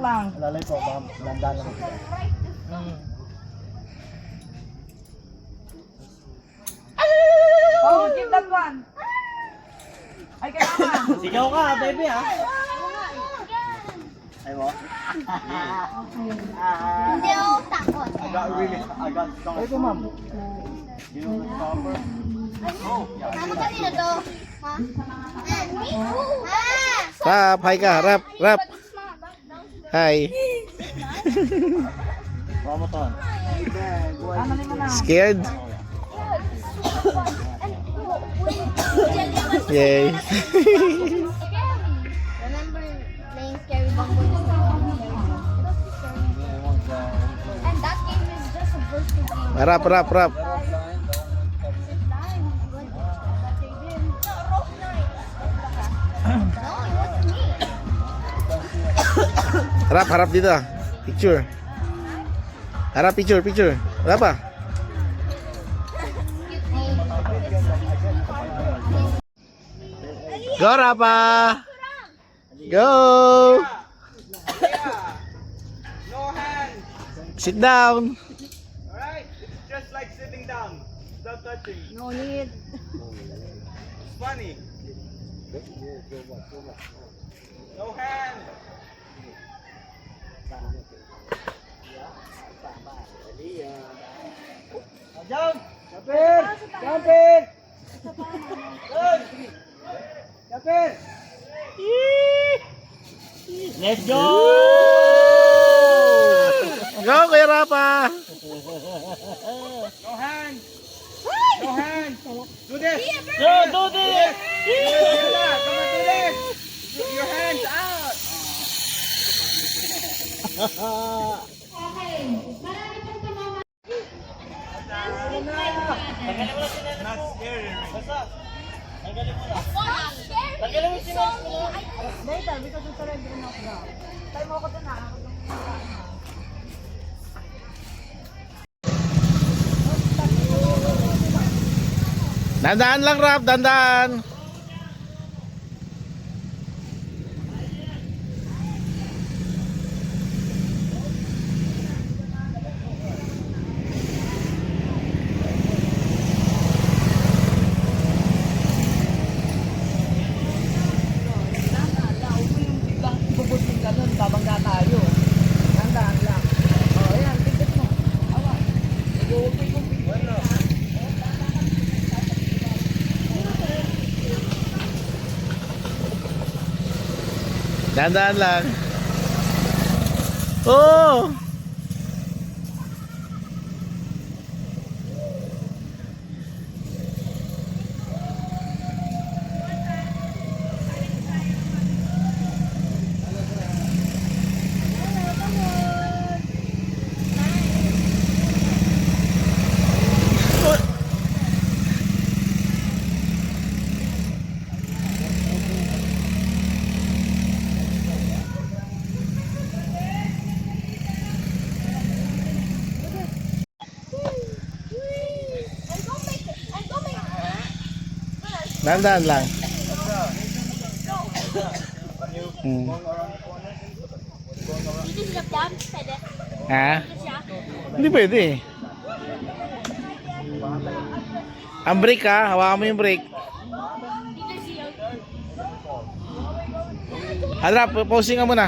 lang. Lalay po, landaan lang. Oh, give that one. Ay, kailangan. Sigaw ka, baby ha. Ay mo? Hindi ako takot. I got strong. Ito ma'am. You know the stopper? Oh, yeah. Ano kanina to? Ha? Me too. Rap, hi ka, rap, rap. Hi. Mama ton. Ano naman na? Scared? Yay. Remember playing Scary Bumble? And that game is just a virtual game. Rap, rap, rap. No, it wasn't me. Rap, harap dito. Picture. Harap, picture, picture. Wala pa. Go, Rapa. Go. No hand. Sit down. Alright? It's just like sitting down. Without touching. No need. It's funny. No hand. Jump! Jump in! Jump in! Good! Jump in! Let's go! Go, Kuya Rapa. No hand! No hand! Do this! Go, do this. Come on, do this! Your hands out! Not scary. What's up? Tanggalin mo si Later, because it's already enough now. Tayo mo ako dun ha. Dandaan lang, Rap, dandaan. Bubusing ka nun, babangga tayo. Tandaan lang. Oh, ayan, tigit mo. Awa. Nag-uupay kong pigil. Dandaan lang. Oh! Dandaan lang. Hmm. Dito sila plan? Pwede? Ha? Dito siya? Hindi pwede eh. Ang brake ha, hawakan mo yung brake. Dito siya. Adrap, pausing ka muna.